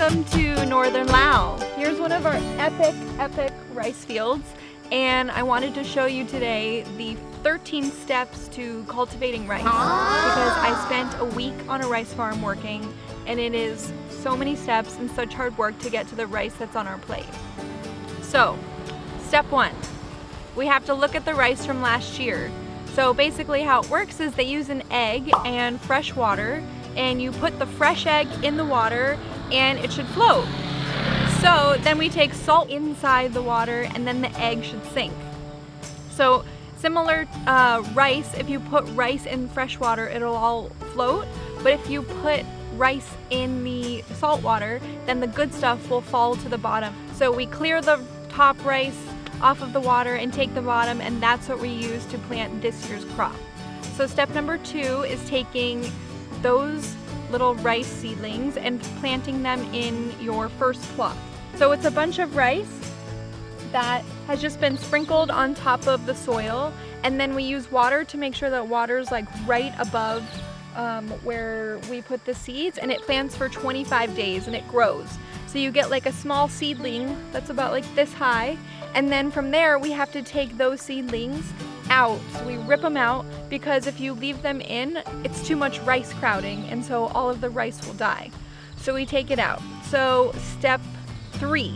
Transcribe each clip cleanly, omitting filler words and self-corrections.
Welcome to northern Laos. Here's one of our epic rice fields, and I wanted to show you today the 13 steps to cultivating rice because I spent a week on a rice farm working, and it is so many steps and such hard work to get to the rice that's on our plate. So, step one, we have to look at the rice from last year. So basically how it works is they use an egg and fresh water, and you put the fresh egg in the water and it should float. So then we take salt inside the water and then the egg should sink. So similar rice, if you put rice in fresh water, it'll all float. But if you put rice in the salt water, then the good stuff will fall to the bottom. So we clear the top rice off of the water and take the bottom, and that's what we use to plant this year's crop. So step number 2 is taking those little rice seedlings and planting them in your first plot. So it's a bunch of rice that has just been sprinkled on top of the soil, and then we use water to make sure that water's like right above where we put the seeds, and it plants for 25 days and it grows. So you get like a small seedling that's about like this high, and then from there we have to take those seedlings out. So we rip them out because if you leave them in, it's too much rice crowding, and so all of the rice will die. So we take it out. So step 3,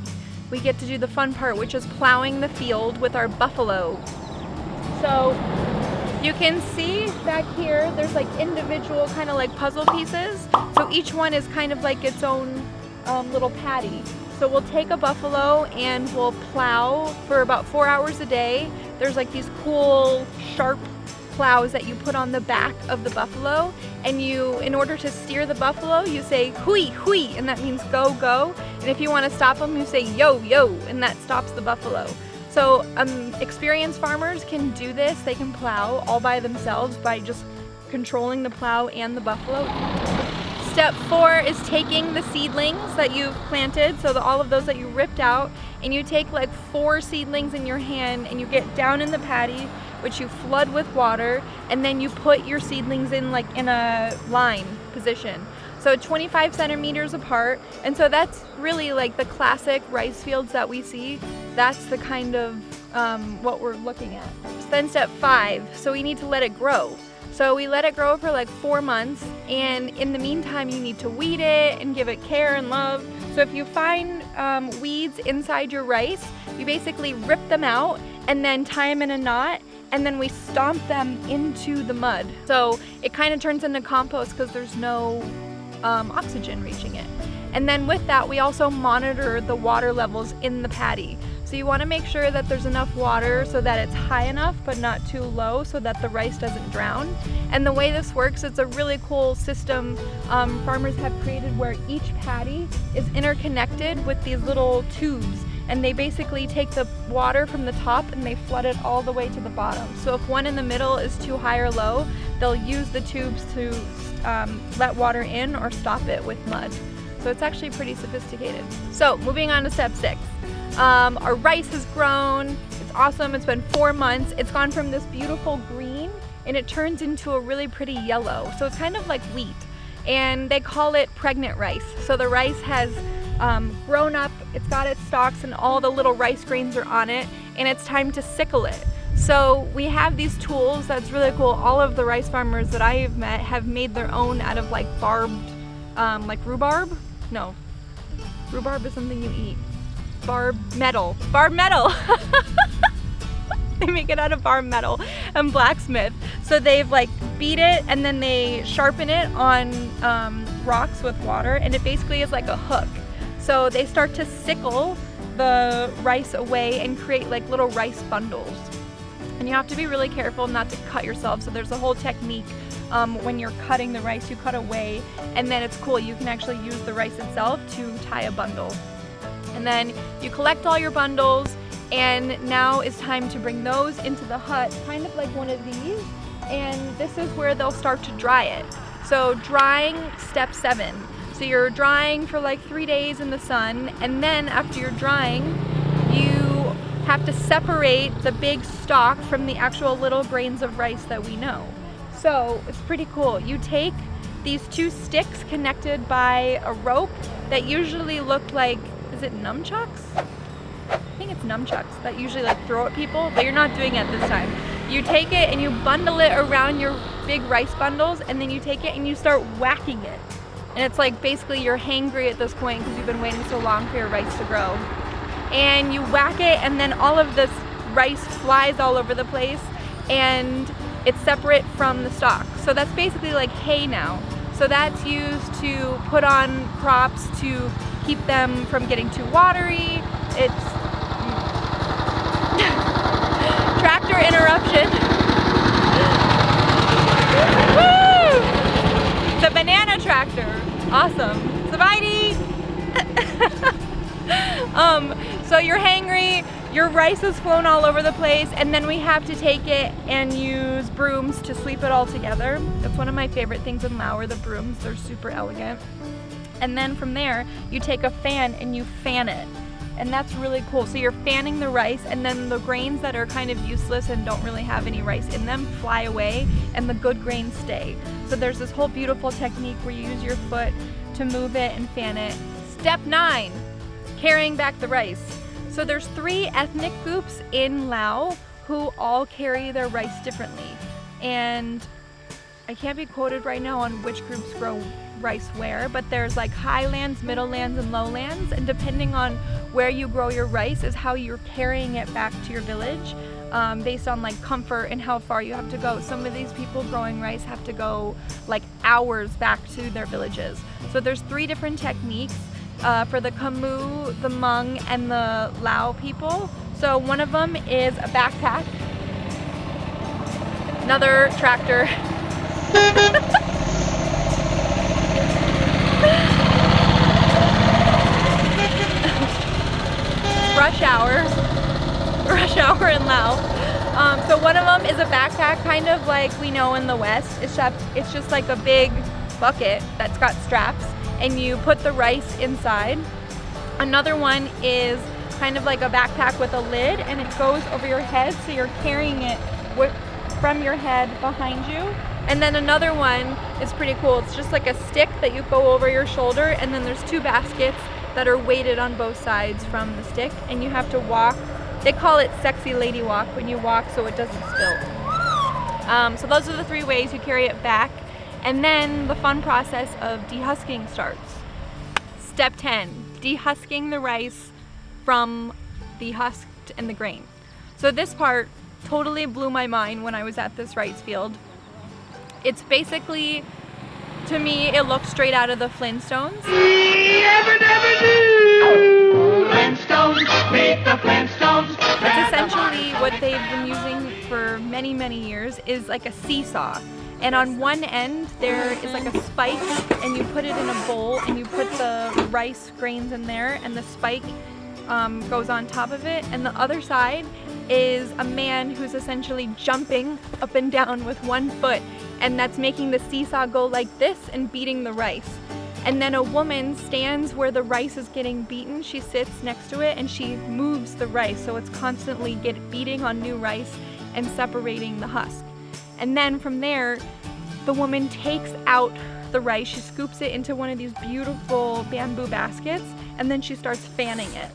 we get to do the fun part, which is plowing the field with our buffalo. So you can see back here, there's like individual kind of like puzzle pieces. So each one is kind of like its own little paddy. So we'll take a buffalo and we'll plow for about 4 hours a day. There's like these cool sharp plows that you put on the back of the buffalo, and you, in order to steer the buffalo, you say hui hui, and that means go go. And if you want to stop them, you say yo yo, and that stops the buffalo. So experienced farmers can do this. They can plow all by themselves by just controlling the plow and the buffalo. Step 4 is taking the seedlings that you've planted, so all of those that you ripped out, and you take like 4 seedlings in your hand and you get down in the paddy, which you flood with water, and then you put your seedlings in like in a line position. So 25 centimeters apart, and so that's really like the classic rice fields that we see. That's the kind of what we're looking at. Then step 5, so we need to let it grow. So we let it grow for like 4 months, and in the meantime you need to weed it and give it care and love. So if you find weeds inside your rice, you basically rip them out and then tie them in a knot, and then we stomp them into the mud. So it kind of turns into compost because there's no oxygen reaching it. And then with that, we also monitor the water levels in the paddy. So you want to make sure that there's enough water so that it's high enough but not too low so that the rice doesn't drown. And the way this works, it's a really cool system farmers have created where each paddy is interconnected with these little tubes, and they basically take the water from the top and they flood it all the way to the bottom. So if one in the middle is too high or low, they'll use the tubes to let water in or stop it with mud. So it's actually pretty sophisticated. So moving on to step 6. Our rice has grown. It's awesome. It's been 4 months. It's gone from this beautiful green and it turns into a really pretty yellow. So it's kind of like wheat, and they call it pregnant rice. So the rice has grown up, it's got its stalks and all the little rice grains are on it, and it's time to sickle it. So we have these tools that's really cool. All of the rice farmers that I have met have made their own out of like barbed, like rhubarb? No, rhubarb is something you eat. Barb metal. They make it out of barb metal and blacksmith. So they've like beat it and then they sharpen it on rocks with water, and it basically is like a hook. So they start to sickle the rice away and create like little rice bundles. And you have to be really careful not to cut yourself. So there's a whole technique when you're cutting the rice, you cut away, and then it's cool. You can actually use the rice itself to tie a bundle. And then you collect all your bundles, and now it's time to bring those into the hut, kind of like one of these, and this is where they'll start to dry it. So drying, step 7. So you're drying for like 3 days in the sun, and then after you're drying, you have to separate the big stalk from the actual little grains of rice that we know. So it's pretty cool. You take these 2 sticks connected by a rope that usually look like, is it nunchucks? I think it's nunchucks that usually like throw at people, but you're not doing it this time. You take it and you bundle it around your big rice bundles, and then you take it and you start whacking it. And it's like basically you're hangry at this point because you've been waiting so long for your rice to grow. And you whack it, and then all of this rice flies all over the place, and it's separate from the stalk. So that's basically like hay now. So that's used to put on crops to keep them from getting too watery. It's tractor interruption. Woo! The banana tractor. Awesome. Savaidy! So you're hangry, your rice is flown all over the place, and then we have to take it and use brooms to sweep it all together. That's one of my favorite things in Laos are the brooms. They're super elegant. And then from there, you take a fan and you fan it. And that's really cool. So you're fanning the rice, and then the grains that are kind of useless and don't really have any rice in them fly away, and the good grains stay. So there's this whole beautiful technique where you use your foot to move it and fan it. Step 9, carrying back the rice. So there's 3 ethnic groups in Laos who all carry their rice differently. And I can't be quoted right now on which groups grow rice where, but there's like highlands, middlelands, and lowlands, and depending on where you grow your rice is how you're carrying it back to your village, based on like comfort and how far you have to go. Some of these people growing rice have to go like hours back to their villages. So there's 3 different techniques for the Khmu, the Hmong, and the Lao people. So one of them is a backpack. Another tractor. Rush hour in Laos. So one of them is a backpack, kind of like we know in the West. It's just like a big bucket that's got straps, and you put the rice inside. Another one is kind of like a backpack with a lid, and it goes over your head, so you're carrying it from your head behind you. And then another one is pretty cool. It's just like a stick that you go over your shoulder, and then there's 2 baskets that are weighted on both sides from the stick, and you have to walk. They call it sexy lady walk when you walk so it doesn't spill. So those are the 3 ways you carry it back. And then the fun process of dehusking starts. Step 10, dehusking the rice from the husk and the grain. So this part totally blew my mind when I was at this rice field. It's basically, to me, it looks straight out of the Flintstones. It's essentially what they've been using for many, many years is like a seesaw. And on one end there is like a spike, and you put it in a bowl and you put the rice grains in there, and the spike goes on top of it. And the other side is a man who's essentially jumping up and down with one foot, and that's making the seesaw go like this and beating the rice. And then a woman stands where the rice is getting beaten. She sits next to it and she moves the rice, so it's constantly beating on new rice and separating the husk. And then from there, the woman takes out the rice, she scoops it into one of these beautiful bamboo baskets, and then she starts fanning it.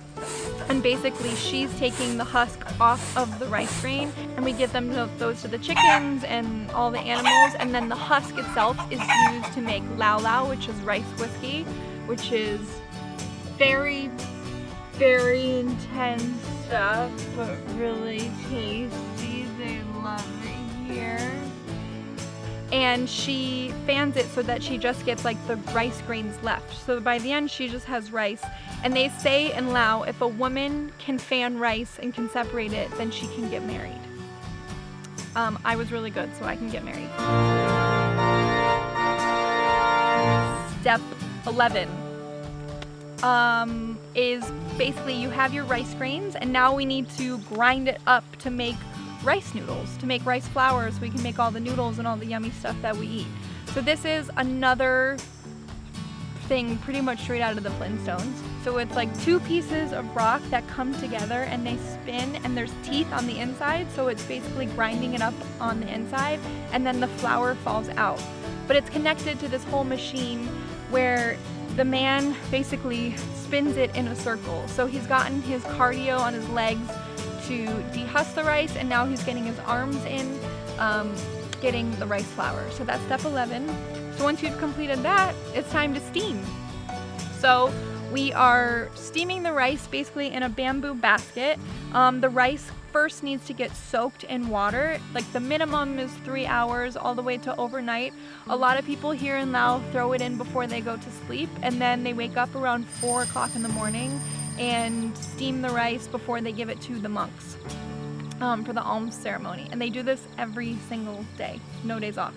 And basically she's taking the husk off of the rice grain, and we give those to the chickens and all the animals. And then the husk itself is used to make lao lao, which is rice whiskey, which is very, very intense stuff, but really tasty. They love it here. And she fans it so that she just gets like the rice grains left. So by the end she just has rice. And they say in Lao, if a woman can fan rice and can separate it, then she can get married. I was really good, so I can get married. Step 11 is basically you have your rice grains, and now we need to grind it up to make rice noodles, to make rice flour so we can make all the noodles and all the yummy stuff that we eat. So this is another thing pretty much straight out of the Flintstones. So it's like 2 pieces of rock that come together and they spin, and there's teeth on the inside, so it's basically grinding it up on the inside, and then the flour falls out. But it's connected to this whole machine where the man basically spins it in a circle. So he's gotten his cardio on his legs to dehusk the rice, and now he's getting his arms in, getting the rice flour. So that's step 11. So once you've completed that, it's time to steam. So we are steaming the rice basically in a bamboo basket. The rice first needs to get soaked in water. Like the minimum is 3 hours all the way to overnight. A lot of people here in Laos throw it in before they go to sleep, and then they wake up around 4 o'clock in the morning and steam the rice before they give it to the monks for the alms ceremony. And they do this every single day, no days off.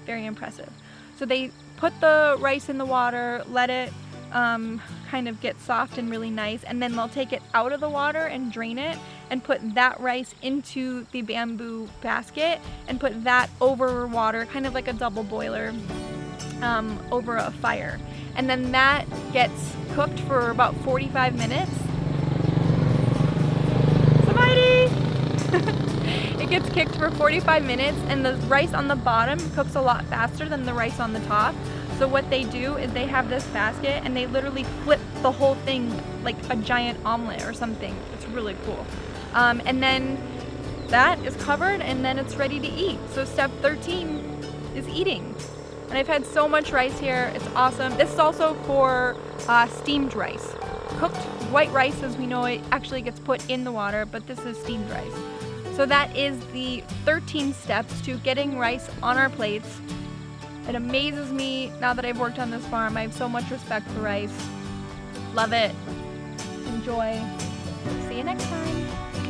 Very impressive. So they put the rice in the water, let it kind of get soft and really nice, and then they'll take it out of the water and drain it and put that rice into the bamboo basket and put that over water, kind of like a double boiler, over a fire. And then that gets cooked for about 45 minutes. Somebody! It gets cooked for 45 minutes, and the rice on the bottom cooks a lot faster than the rice on the top. So what they do is they have this basket and they literally flip the whole thing like a giant omelet or something. It's really cool. And then that is covered and then it's ready to eat. So step 13 is eating. And I've had so much rice here. It's awesome. This is also for steamed rice. Cooked white rice, as we know, it actually gets put in the water, but this is steamed rice. So that is the 13 steps to getting rice on our plates. It amazes me now that I've worked on this farm. I have so much respect for rice. Love it. Enjoy. See you next time.